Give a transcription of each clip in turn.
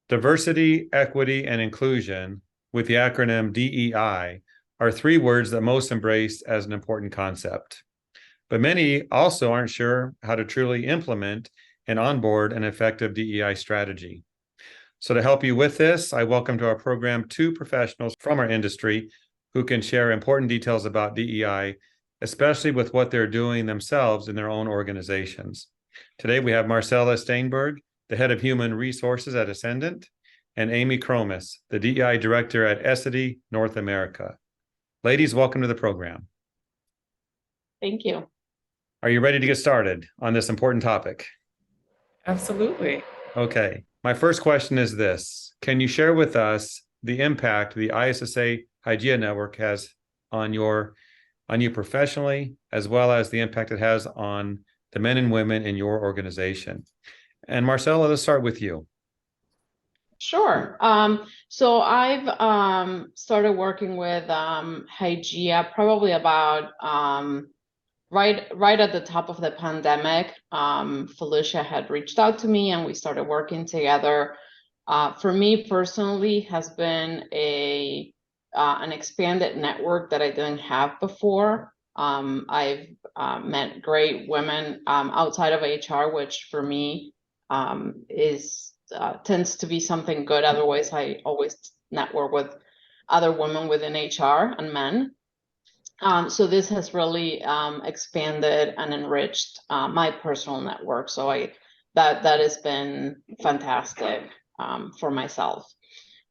Diversity, equity, and inclusion, with the acronym DEI, are three words that most embrace as an important concept. But many also aren't sure how to truly implement and onboard an effective DEI strategy. So to help you with this, I welcome to our program two professionals from our industry who can share important details about DEI, especially with what they're doing themselves in their own organizations. Today, we have Marcela Sztainberg, the head of human resources at Essendant, and Amie Kromis, the DEI director at Essity North America. Ladies, welcome to the program. Thank you. Are you ready to get started on this important topic? Absolutely. Okay. My first question is this. Can you share with us the impact the ISSA Hygieia Network has on you professionally, as well as the impact it has on the men and women in your organization? And Marcela, let's start with you. Sure. So I've started working with Hygieia probably about right at the top of the pandemic. Felicia had reached out to me and we started working together. For me personally, has been an expanded network that I didn't have before. I've met great women outside of HR, which for me tends to be something good. Otherwise, I always network with other women within HR and men. So this has really expanded and enriched my personal network. So that has been fantastic for myself.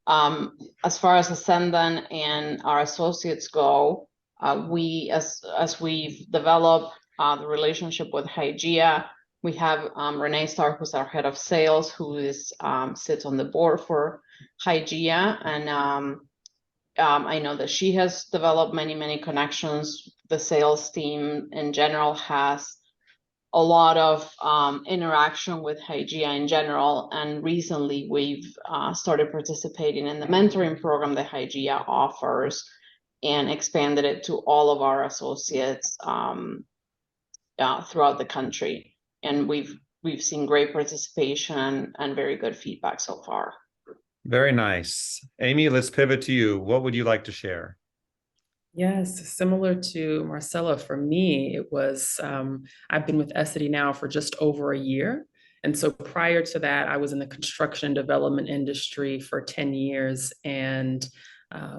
As far as Essendant and our associates go, as we've developed the relationship with Hygieia, we have Renee Starr, who's our head of sales, who sits on the board for Hygieia, and I know that she has developed many connections. The sales team in general has a lot of interaction with Hygieia in general, and recently we've started participating in the mentoring program that Hygieia offers and expanded it to all of our associates throughout the country. And we've seen great participation and very good feedback so far. Very nice. Amie, let's pivot to you. What would you like to share? Yes, similar to Marcela, for me, it was, I've been with Essity now for just over a year. And so prior to that, I was in the construction development industry for 10 years and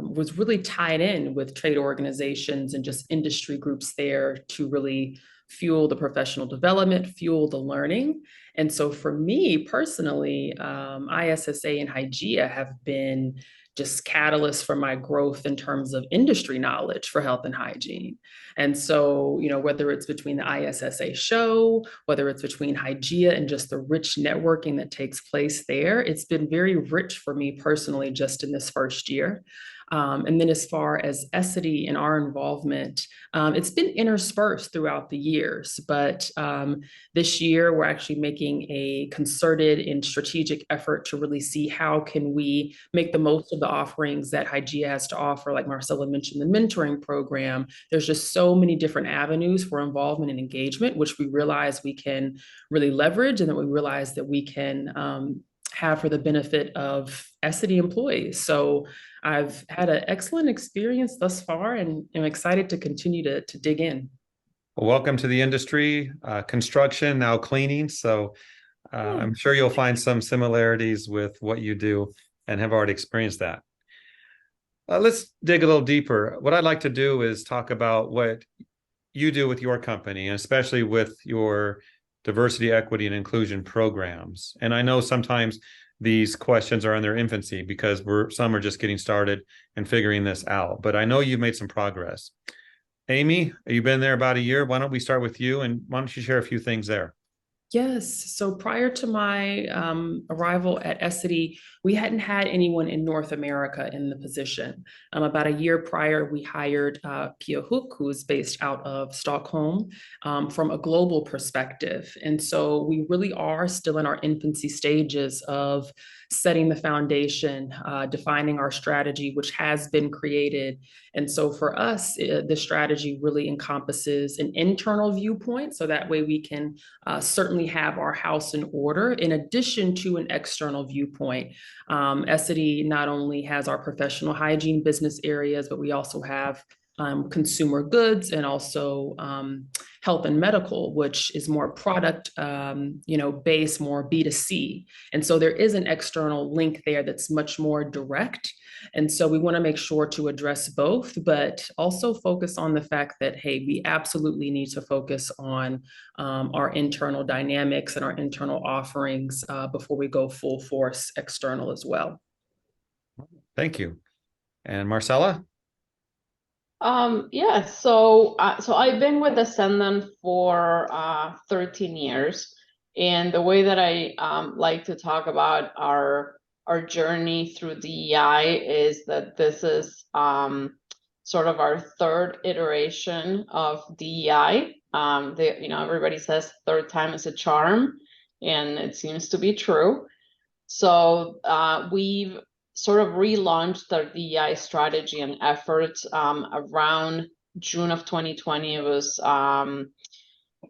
was really tied in with trade organizations and just industry groups there to really fuel the professional development, fuel the learning. And so for me personally, ISSA and Hygieia have been just catalysts for my growth in terms of industry knowledge for health and hygiene. And so, whether it's between the ISSA show, whether it's between Hygieia and just the rich networking that takes place there, it's been very rich for me personally just in this first year. And then as far as Essity and our involvement, it's been interspersed throughout the years, but this year we're actually making a concerted and strategic effort to really see how can we make the most of the offerings that Hygieia has to offer. Like Marcela mentioned, the mentoring program, there's just so many different avenues for involvement and engagement, which we realize we can really leverage and that we realize that we can have for the benefit of Essity employees. So I've had an excellent experience thus far and I'm excited to continue to dig in. Well, welcome to the industry, construction, now cleaning. So I'm sure you'll find some similarities with what you do and have already experienced that. Let's dig a little deeper. What I'd like to do is talk about what you do with your company, and especially with your diversity, equity, and inclusion programs. And I know sometimes these questions are in their infancy because some are just getting started and figuring this out. But I know you've made some progress. Amie, you've been there about a year. Why don't we start with you, and why don't you share a few things there? Yes. So prior to my arrival at Essity, we hadn't had anyone in North America in the position. About a year prior, we hired Pia Hook, who is based out of Stockholm, from a global perspective. And so we really are still in our infancy stages of setting the foundation, defining our strategy, which has been created. And so for us, the strategy really encompasses an internal viewpoint, so that way we can certainly have our house in order, in addition to an external viewpoint. Essity not only has our professional hygiene business areas, but we also have consumer goods and also health and medical, which is more product, based, more B2C. And so there is an external link there that's much more direct. And so we want to make sure to address both, but also focus on the fact that, hey, we absolutely need to focus on our internal dynamics and our internal offerings before we go full force external as well. Thank you. And Marcela? Yeah, so I've been with Essendant for 13 years, and the way that I like to talk about our journey through DEI is that this is sort of our third iteration of DEI. Everybody says third time is a charm, and it seems to be true. So we've sort of relaunched our DEI strategy and efforts around June of 2020. It was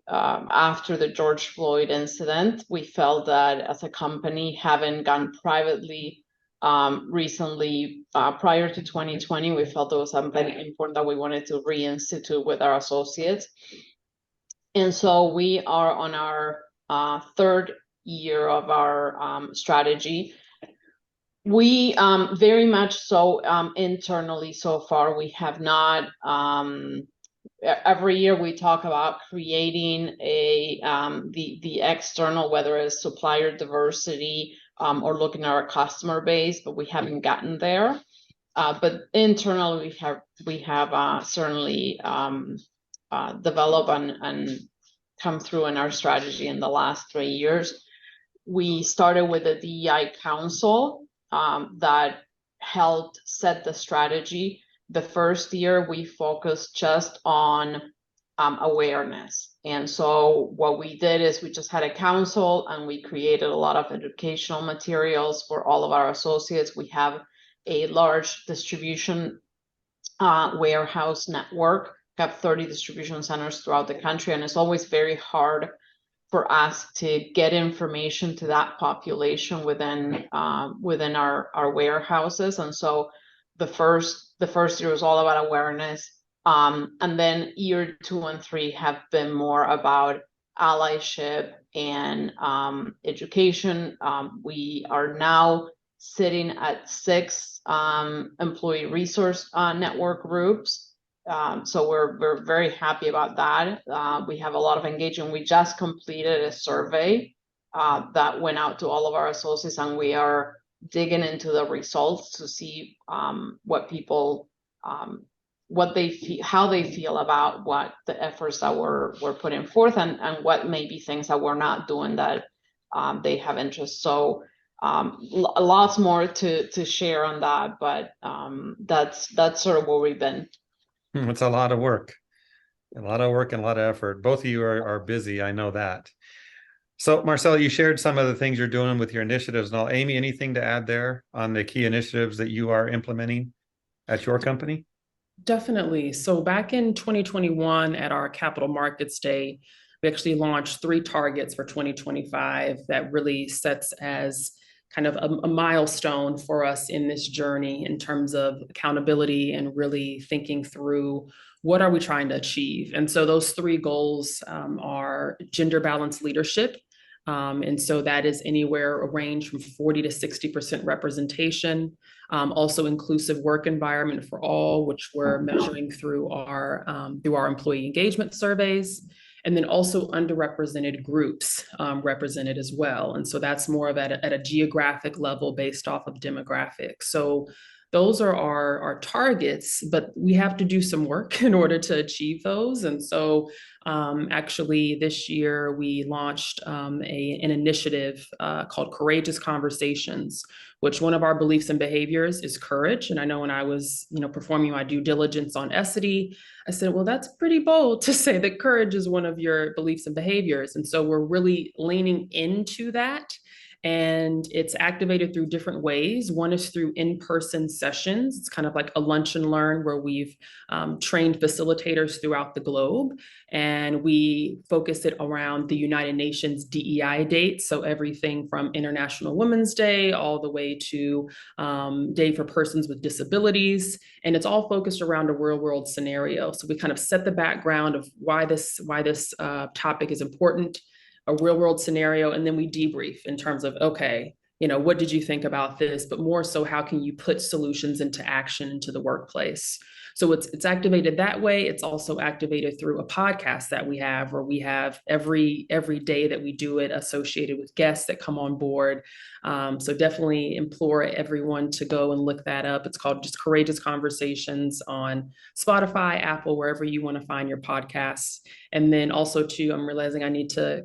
after the George Floyd incident. We felt that as a company, having gone privately recently, prior to 2020, we felt it was something important that we wanted to reinstitute with our associates. And so we are on our third year of our strategy. We very much so internally so far, we have not, every year we talk about creating the external, whether it's supplier diversity or looking at our customer base, but we haven't gotten there. But internally we have certainly developed and come through in our strategy in the last 3 years. We started with a DEI council that helped set the strategy. The first year we focused just on awareness. And so what we did is we just had a council and we created a lot of educational materials for all of our associates. We have a large distribution warehouse network. We have 30 distribution centers throughout the country, and it's always very hard for us to get information to that population within our warehouses. And so the first year was all about awareness, and then year 2 and 3 have been more about allyship and education. We are now sitting at 6 employee resource network groups. So we're very happy about that. We have a lot of engagement. We just completed a survey that went out to all of our associates, and we are digging into the results to see what people, what they feel, how they feel about what the efforts that we're putting forth, and what may be things that we're not doing that they have interest. So lots more to share on that, but that's sort of where we've been. It's a lot of work, and a lot of effort. Both of you are busy. I know that. So Marcela, you shared some of the things you're doing with your initiatives and all. Amie, anything to add there on the key initiatives that you are implementing at your company? Definitely. So back in 2021 at our Capital Markets Day, we actually launched 3 targets for 2025 that really sets as kind of a milestone for us in this journey in terms of accountability and really thinking through what are we trying to achieve. And so those 3 goals are gender balanced leadership. And so that is anywhere a range from 40 to 60% representation. Also inclusive work environment for all, which we're measuring through our employee engagement surveys. And then also underrepresented groups represented as well. And so that's more of at a geographic level based off of demographics. So those are our targets, but we have to do some work in order to achieve those. And so actually this year we launched an initiative called Courageous Conversations, which one of our beliefs and behaviors is courage. And I know when I was, performing my due diligence on Essity, I said, well, that's pretty bold to say that courage is one of your beliefs and behaviors. And so we're really leaning into that And it's activated through different ways. One is through in-person sessions. It's kind of like a lunch and learn where we've trained facilitators throughout the globe. And we focus it around the United Nations DEI dates. So everything from International Women's Day all the way to Day for Persons with Disabilities. And it's all focused around a real world scenario. So we kind of set the background of why this topic is important, a real world scenario, and then we debrief in terms of, okay, what did you think about this? But more so, how can you put solutions into action into the workplace? So it's activated that way. It's also activated through a podcast that we have, where we have every day that we do it associated with guests that come on board. So definitely implore everyone to go and look that up. It's called just Courageous Conversations on Spotify, Apple, wherever you want to find your podcasts. And then also too, I'm realizing I need to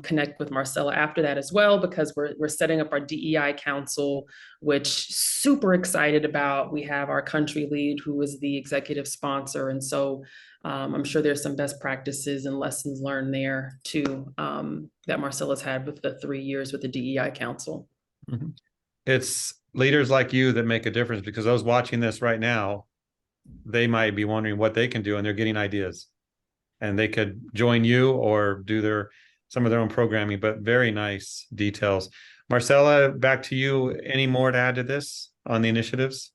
connect with Marcela after that as well, because we're setting up our DEI Council, which super excited about. We have our country lead who is the executive sponsor. And so I'm sure there's some best practices and lessons learned there too, that Marcela's had with the 3 years with the DEI Council. Mm-hmm. It's leaders like you that make a difference, because those watching this right now, they might be wondering what they can do, and they're getting ideas, and they could join you or do some of their own programming. But very nice details. Marcela, back to you. Any more to add to this on the initiatives?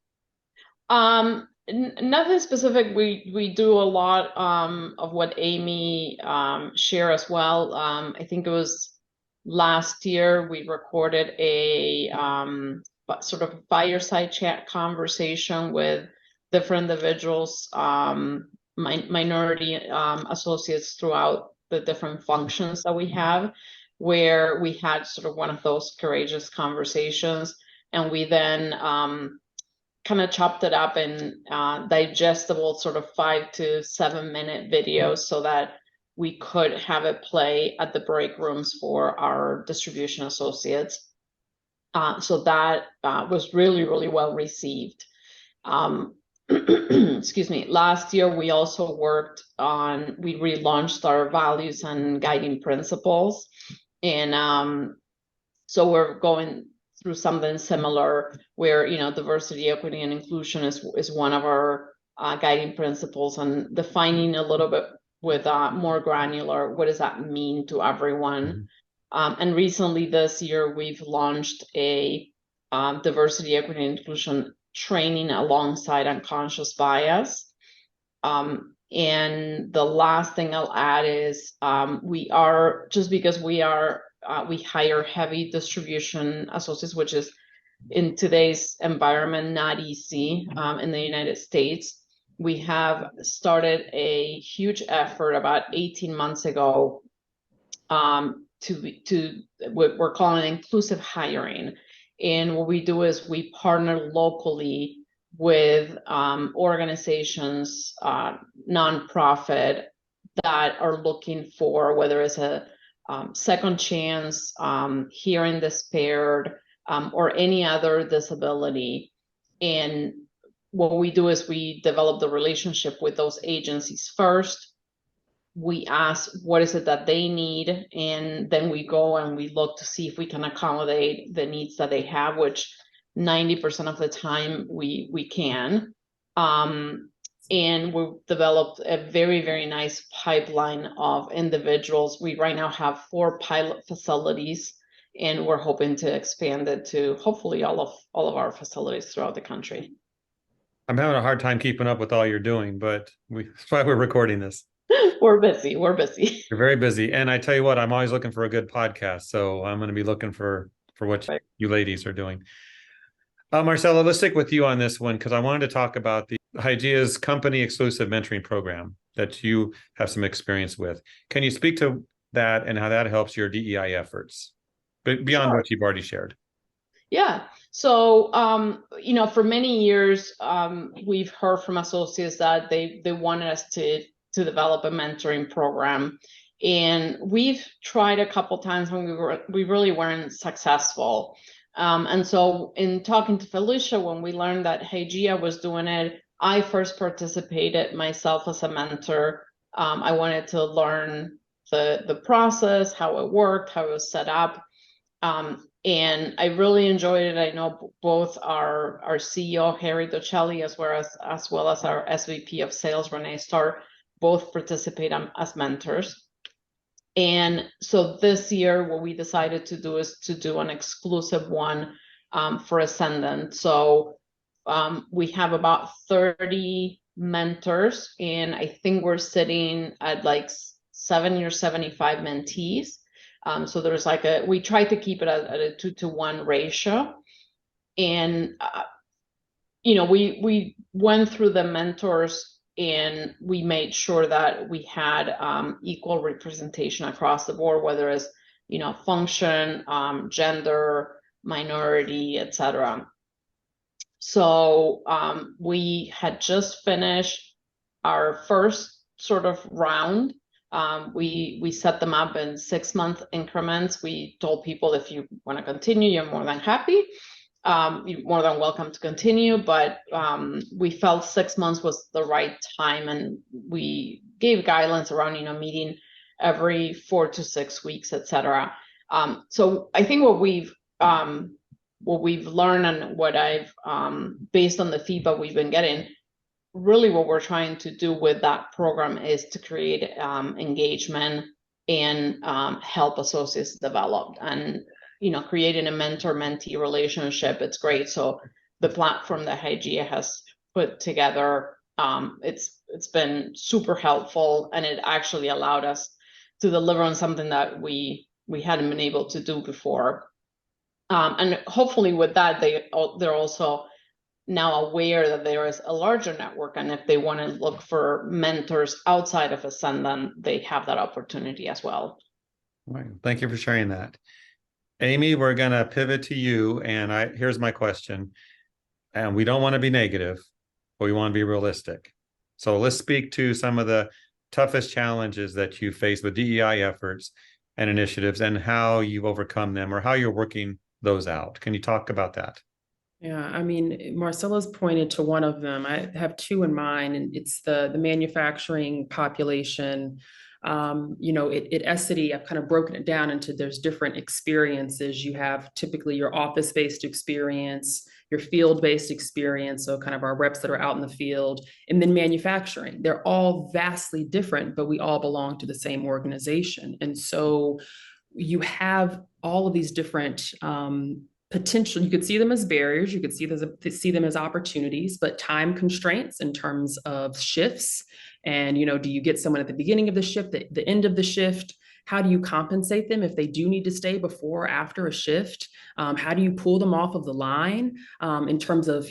Nothing specific. We do a lot of what Amie shared as well. I think it was last year we recorded a sort of fireside chat conversation with different individuals, minority associates throughout the different functions that we have, where we had sort of one of those courageous conversations, and we then kind of chopped it up in digestible sort of 5 to 7 minute videos so that we could have it play at the break rooms for our distribution associates. So that was really, really well received. Excuse me. Last year, we also we relaunched our values and guiding principles. And so we're going through something similar where, diversity, equity, and inclusion is one of our guiding principles, and defining a little bit with more granular, what does that mean to everyone? Mm-hmm. And recently this year, we've launched a diversity, equity, and inclusion training alongside unconscious bias. And the last thing I'll add is we hire heavy distribution associates, which is in today's environment not easy in the United States. We have started a huge effort about 18 months ago to what we're calling inclusive hiring. And what we do is we partner locally with organizations, nonprofit, that are looking for whether it's a second chance, hearing impaired, or any other disability. And what we do is we develop the relationship with those agencies first. We ask what is it that they need, and then we go and we look to see if we can accommodate the needs that they have, which 90% of the time we can. And we've developed a very, very nice pipeline of individuals. We right now have 4 pilot facilities, and we're hoping to expand it to hopefully all of our facilities throughout the country. I'm having a hard time keeping up with all you're doing, but that's why we're recording this. We're busy. You're very busy. And I tell you what, I'm always looking for a good podcast. So I'm going to be looking for what you ladies are doing. Marcela, let's stick with you on this one, because I wanted to talk about the Hygieia's company exclusive mentoring program that you have some experience with. Can you speak to that and how that helps your DEI efforts, but beyond what you've already shared? Yeah. So, for many years, we've heard from associates that they wanted us to develop a mentoring program, and we've tried a couple times when we really weren't successful. And so in talking to Felicia, when we learned that Hygieia was doing it, I first participated myself as a mentor. I wanted to learn the process, how it worked, how it was set up. And I really enjoyed it. I know both our CEO, Harry Docelli, as well as our SVP of Sales, Renee Starr, both participate as mentors. And so this year, what we decided to do is to do an exclusive one for Essendant. So we have about 30 mentors, and I think we're sitting at like 70 or 75 mentees. So there's like we try to keep it at a 2-to-1 ratio. And, we went through the mentors and we made sure that we had equal representation across the board, whether it's, function, gender, minority, etc. So we had just finished our first sort of round. We set them up in 6-month increments. We told people, if you want to continue, you're more than happy. You're more than welcome to continue, but we felt 6 months was the right time, and we gave guidelines around, meeting every 4 to 6 weeks, etc. So I think what we've learned and what I've, based on the feedback we've been getting, really what we're trying to do with that program is to create engagement and help associates develop. And creating a mentor-mentee relationship, it's great. So the platform that Hygieia has put together, it's been super helpful, and it actually allowed us to deliver on something that we hadn't been able to do before. And hopefully with that, they're also now aware that there is a larger network, and if they want to look for mentors outside of Essendant, they have that opportunity as well. All right. Thank you for sharing that. Amie, we're going to pivot to you, and here's my question. And we don't want to be negative, but we want to be realistic. So let's speak to some of the toughest challenges that you face with DEI efforts and initiatives, and how you've overcome them, or how you're working those out. Can you talk about that? Yeah, I mean, Marcela's pointed to one of them. I have two in mind, and it's the manufacturing population. At Essity, I've kind of broken it down into there's different experiences. You have typically your office-based experience, your field-based experience, so kind of our reps that are out in the field, and then manufacturing. They're all vastly different, but we all belong to the same organization. And so you have all of these different potential. You could see them as barriers, you could see them as opportunities, but time constraints in terms of shifts. And, do you get someone at the beginning of the shift, the end of the shift? How do you compensate them if they do need to stay before or after a shift? How do you pull them off of the line in terms of,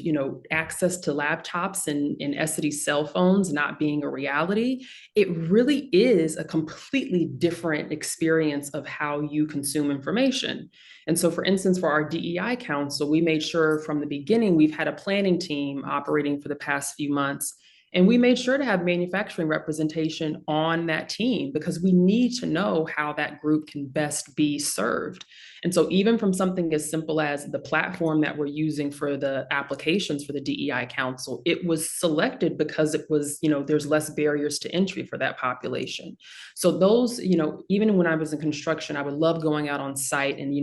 access to laptops and Essity cell phones not being a reality? It really is a completely different experience of how you consume information. And so, for instance, for our DEI Council, we made sure from the beginning, we've had a planning team operating for the past few months. And we made sure to have manufacturing representation on that team, because we need to know how that group can best be served. And so even from something as simple as the platform that we're using for the applications for the DEI Council, it was selected because it was, there's less barriers to entry for that population. So those, even when I was in construction, I would love going out on site and,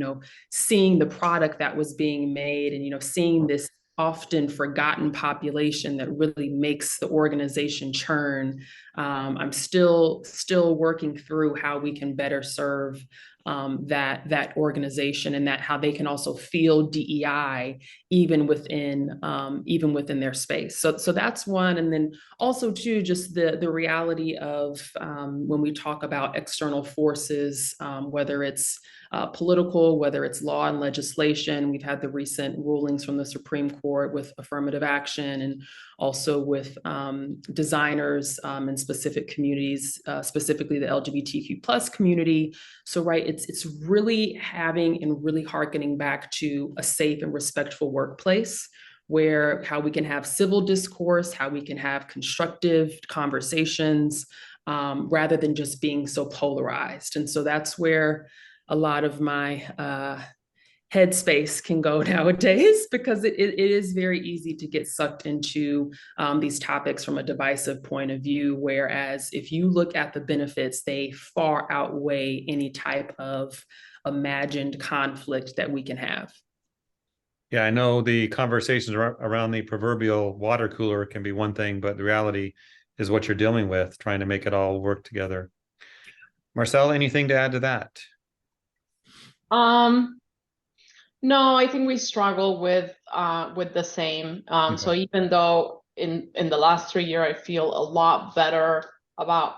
seeing the product that was being made, and, seeing this often forgotten population that really makes the organization churn. I'm still working through how we can better serve that organization, and that how they can also feel DEI even within their space. So that's one. And then also too, just the reality of when we talk about external forces, whether it's political, whether it's law and legislation. We've had the recent rulings from the Supreme Court with affirmative action, and also with designers in specific communities, specifically the LGBTQ plus community. So, right, it's really having and really hearkening back to a safe and respectful workplace, where how we can have civil discourse, how we can have constructive conversations, rather than just being so polarized. And so that's where a lot of my headspace can go nowadays, because it is very easy to get sucked into these topics from a divisive point of view. Whereas if you look at the benefits, they far outweigh any type of imagined conflict that we can have. Yeah, I know the conversations around the proverbial water cooler can be one thing, but the reality is what you're dealing with, trying to make it all work together. Marcela, anything to add to that? No, I think we struggle with the same. So even though in the last 3 years, I feel a lot better about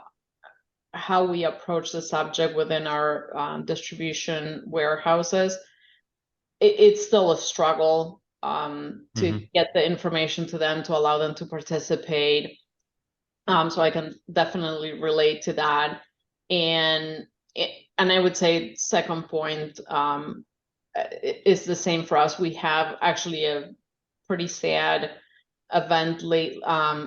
how we approach the subject within our distribution warehouses, it's still a struggle to get the information to them, to allow them to participate. So I can definitely relate to that. And I would say second point is the same for us. We have actually a pretty sad event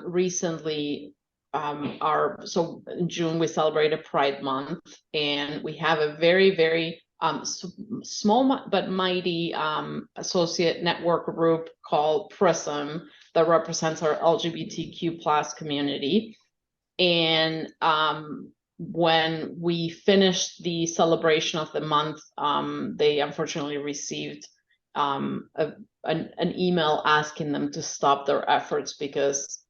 recently. So in June we celebrated Pride Month, and we have a very, very small but mighty associate network group called Prism that represents our LGBTQ plus community. And when we finished the celebration of the month, they unfortunately received an email asking them to stop their efforts because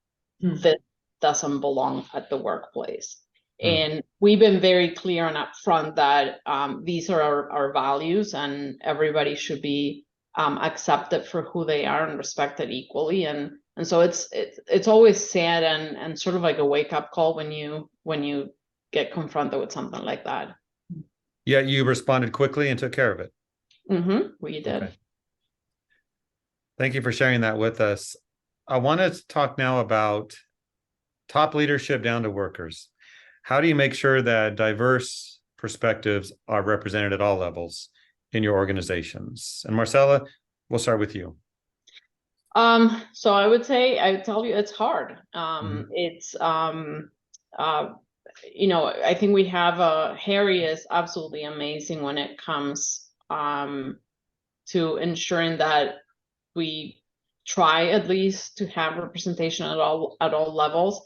this doesn't belong at the workplace. And we've been very clear and upfront that these are our values, and everybody should be accepted for who they are and respected equally. And so it's always sad and sort of like a wake-up call when you get confronted with something like that. Yeah, you responded quickly and took care of it. We did. Okay. Thank you for sharing that with us. I want to talk now about top leadership down to workers. How do you make sure that diverse perspectives are represented at all levels in your organizations? And Marcela, we'll start with you. So I would tell you it's hard. It's I think we have Harry is absolutely amazing when it comes to ensuring that we try at least to have representation at all levels.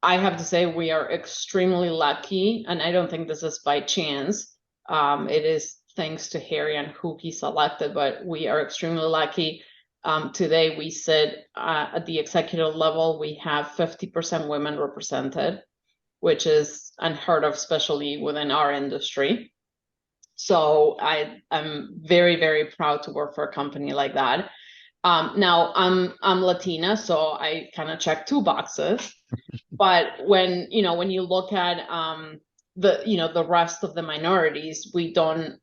I have to say we are extremely lucky, and I don't think this is by chance. It is thanks to Harry and who he selected, but we are extremely lucky. Today we sit at the executive level, we have 50% women represented, which is unheard of, especially within our industry. So I'm very, very proud to work for a company like that. Now I'm Latina, so I kind of check 2 boxes. But when you look at the rest of the minorities, we don't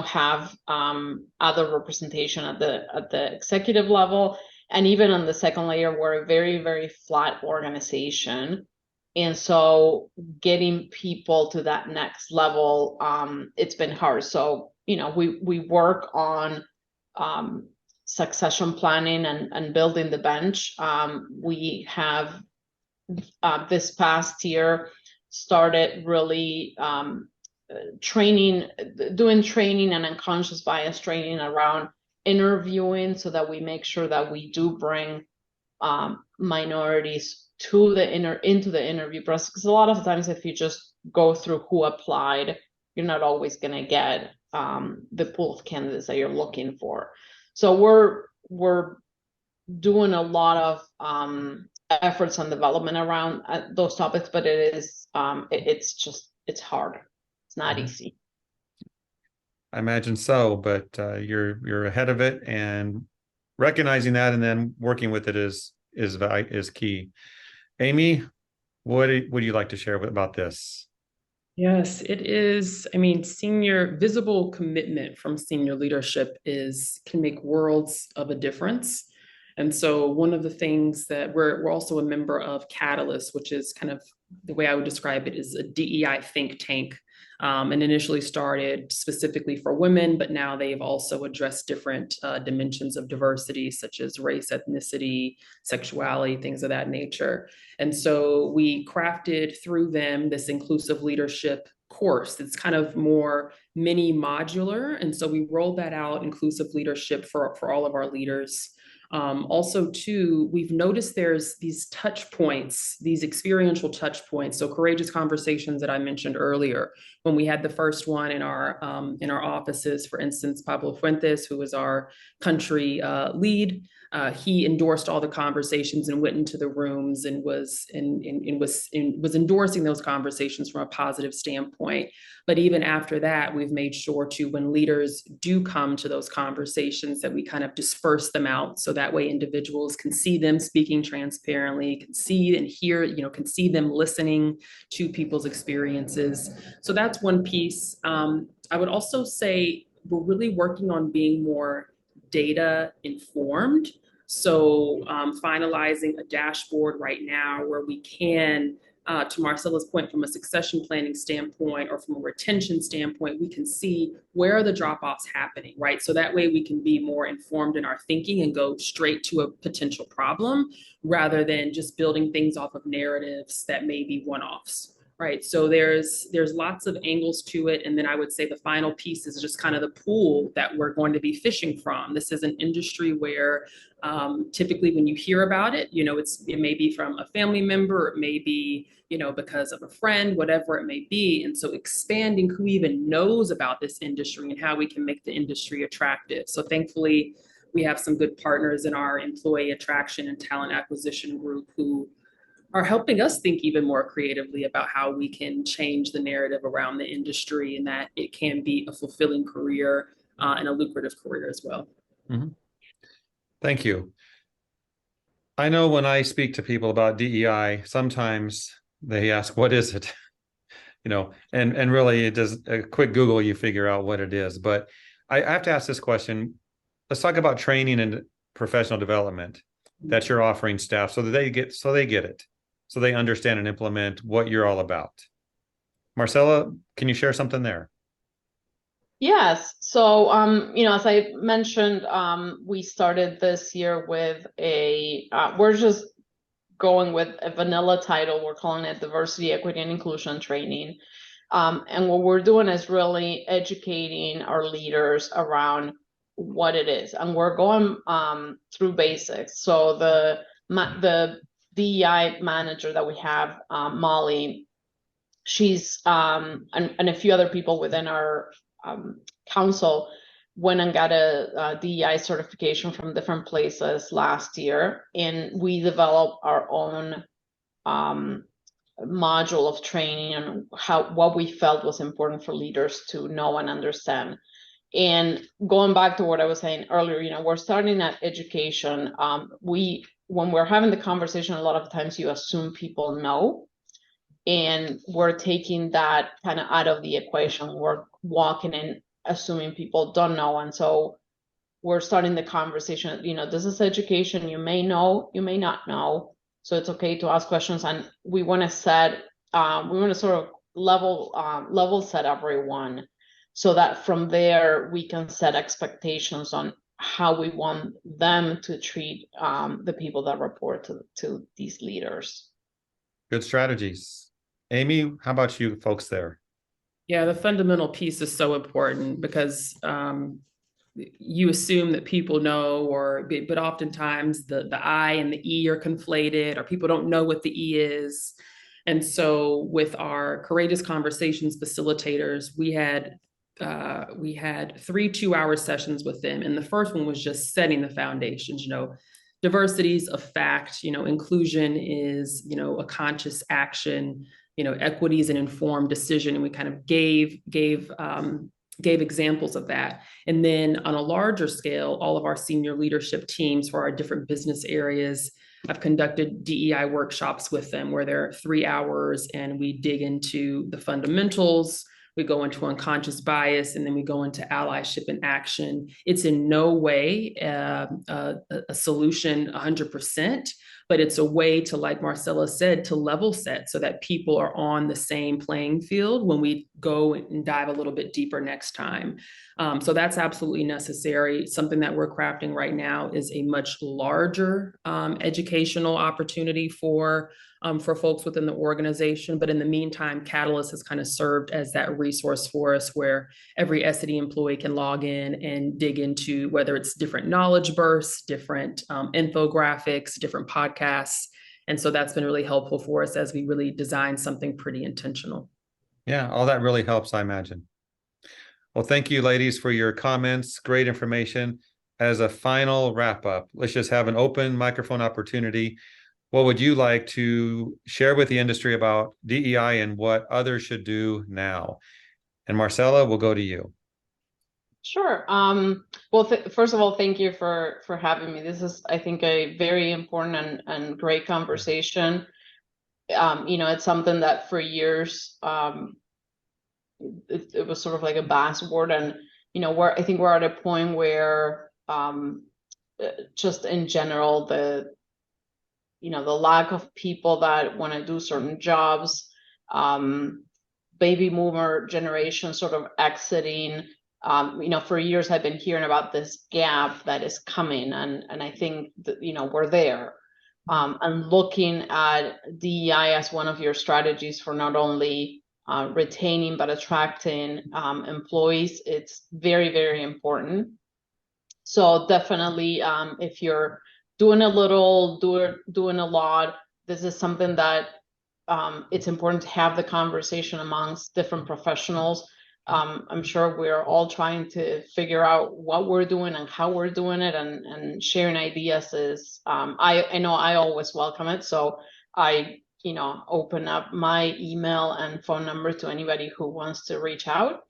have other representation at the executive level, and even on the second layer, we're a very, very flat organization. And so getting people to that next level, it's been hard. So we work on succession planning and building the bench. We have this past year started really doing training and unconscious bias training around interviewing, so that we make sure that we do bring minorities into the interview process. Because a lot of times, if you just go through who applied, you're not always going to get the pool of candidates that you're looking for. So we're doing a lot of efforts on development around those topics, but it's hard. It's not easy. I imagine so, but you're ahead of it, and recognizing that and then working with it is key. Amie, what would you like to share about this? Yes, it is. I mean, visible commitment from senior leadership can make worlds of a difference. And so one of the things that we're also a member of Catalyst, which is kind of the way I would describe it is a DEI think tank, and initially started specifically for women, but now they've also addressed different dimensions of diversity, such as race, ethnicity, sexuality, things of that nature. And so we crafted through them this inclusive leadership course. It's kind of more mini modular. And so we rolled that out, inclusive leadership for all of our leaders. Also, too, we've noticed there's these touch points, these experiential touch points. So courageous conversations that I mentioned earlier, when we had the first one in our offices, for instance, Pablo Fuentes, who was our country lead, he endorsed all the conversations and went into the rooms and was endorsing those conversations from a positive standpoint. But even after that, we've made sure to, when leaders do come to those conversations, that we kind of disperse them out. So that way individuals can see them speaking transparently, can see and hear, can see them listening to people's experiences. So that's one piece. I would also say we're really working on being more data informed. So finalizing a dashboard right now where we can, to Marcela's point, from a succession planning standpoint or from a retention standpoint, we can see where are the drop-offs happening, right? So that way we can be more informed in our thinking and go straight to a potential problem rather than just building things off of narratives that may be one-offs. Right. So there's lots of angles to it. And then I would say the final piece is just kind of the pool that we're going to be fishing from. This is an industry where typically when you hear about it, it may be from a family member, it may be, because of a friend, whatever it may be. And so expanding who even knows about this industry and how we can make the industry attractive. So thankfully, we have some good partners in our employee attraction and talent acquisition group who are helping us think even more creatively about how we can change the narrative around the industry and that it can be a fulfilling career and a lucrative career as well. Mm-hmm. Thank you. I know when I speak to people about DEI, sometimes they ask, what is it? And really it does a quick Google, you figure out what it is. But I have to ask this question. Let's talk about training and professional development that you're offering staff so they get it. So they understand and implement what you're all about. Marcela, can you share something there? Yes. So, as I mentioned, we started this year with we're just going with a vanilla title. We're calling it Diversity, Equity, and Inclusion Training. And what we're doing is really educating our leaders around what it is. And we're going through basics. So the DEI manager that we have, Molly, she's and a few other people within our council went and got a DEI certification from different places last year, and we developed our own module of training and what we felt was important for leaders to know and understand. And going back to what I was saying earlier, we're starting at education. When we're having the conversation, a lot of times you assume people know, and we're taking that kind of out of the equation. We're walking in assuming people don't know. And so we're starting the conversation, this is education. You may know, you may not know. So it's okay to ask questions. And we want to sort of level set everyone so that from there we can set expectations on how we want them to treat the people that report to these leaders. Good strategies. Amy, how about you folks there? Yeah, the fundamental piece is so important because you assume that people know, but oftentimes the I and the E are conflated, or people don't know what the E is. And so with our Courageous Conversations facilitators, we had 3 2-hour sessions with them. And the first one was just setting the foundations. Diversity is a fact, inclusion is, a conscious action, equity is an informed decision. And we kind of gave examples of that. And then on a larger scale, all of our senior leadership teams for our different business areas have conducted DEI workshops with them where they're 3 hours and we dig into the fundamentals. We go into unconscious bias, and then we go into allyship and action. It's in no way a solution 100%, but it's a way to, like Marcela said, to level set so that people are on the same playing field when we go and dive a little bit deeper next time. So that's absolutely necessary. Something that we're crafting right now is a much larger educational opportunity for folks within the organization. But in the meantime, Catalyst has kind of served as that resource for us where every Essity employee can log in and dig into whether it's different knowledge bursts, different infographics, different podcasts. And so that's been really helpful for us as we really design something pretty intentional. Yeah, all that really helps, I imagine. Well, thank you, ladies, for your comments. Great information. As a final wrap up, let's just have an open microphone opportunity. What would you like to share with the industry about DEI and what others should do now? And Marcela, we'll go to you. Sure. Well, first of all, thank you for having me. This is, I think, a very important and great conversation. It's something that for years, it was sort of like a buzzword, and I think we're at a point where just in general the lack of people that want to do certain jobs, baby boomer generation sort of exiting, for years I've been hearing about this gap that is coming, and I think that we're there. And looking at DEI as one of your strategies for not only retaining but attracting employees, it's very, very important. So definitely, if you're doing a little, doing a lot, this is something that it's important to have the conversation amongst different professionals. I'm sure we're all trying to figure out what we're doing and how we're doing it, and sharing ideas is, I know I always welcome it. So I open up my email and phone number to anybody who wants to reach out.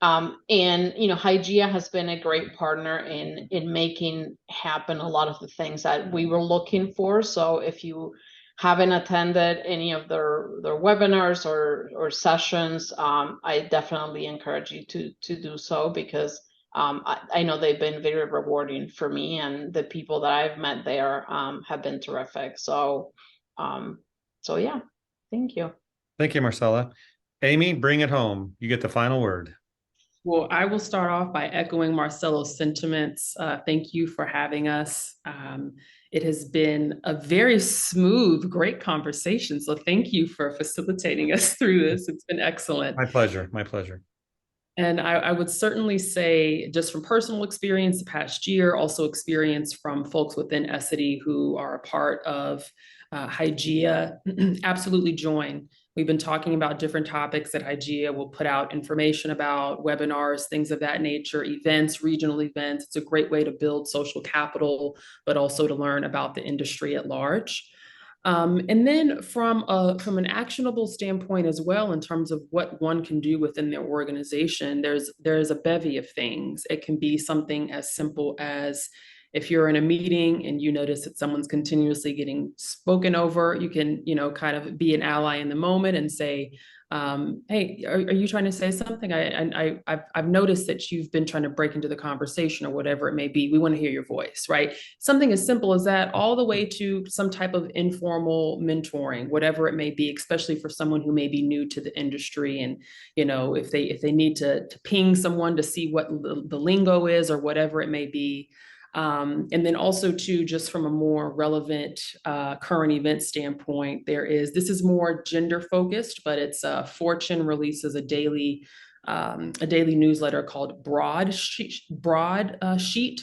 And Hygieia has been a great partner in making happen a lot of the things that we were looking for. So if you haven't attended any of their webinars or sessions, I definitely encourage you to do so, because I know they've been very rewarding for me, and the people that I've met there have been terrific. So yeah, thank you. Thank you, Marcela. Amie, bring it home. You get the final word. Well, I will start off by echoing Marcelo's sentiments. Thank you for having us. It has been a very smooth, great conversation. So thank you for facilitating us through this. It's been excellent. My pleasure. My pleasure. And I would certainly say, just from personal experience the past year, also experience from folks within Essity who are a part of Hygieia, absolutely join. We've been talking about different topics that Hygieia will put out information about, webinars, things of that nature, events, regional events. It's a great way to build social capital, but also to learn about the industry at large. And then from an actionable standpoint as well, in terms of what one can do within their organization, there's a bevy of things. It can be something as simple as, if you're in a meeting and you notice that someone's continuously getting spoken over, you can, kind of be an ally in the moment and say, hey, are you trying to say something? I've noticed that you've been trying to break into the conversation, or whatever it may be. We want to hear your voice, right? Something as simple as that, all the way to some type of informal mentoring, whatever it may be, especially for someone who may be new to the industry. And, if they need to ping someone to see what the lingo is, or whatever it may be. And then also too, just from a more relevant current event standpoint, this is more gender focused, but it's Fortune releases a daily newsletter called Broadsheet, BROADSHEET.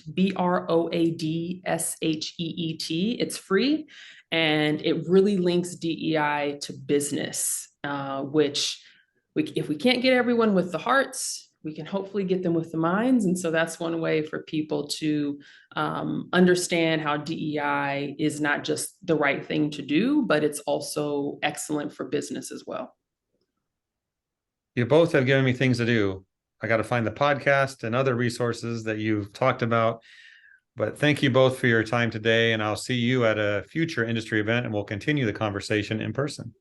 It's free, and it really links DEI to business, which if we can't get everyone with the hearts, we can hopefully get them with the minds. And so that's one way for people to understand how DEI is not just the right thing to do, but it's also excellent for business as well. You both have given me things to do. I got to find the podcast and other resources that you've talked about. But thank you both for your time today. And I'll see you at a future industry event, and we'll continue the conversation in person.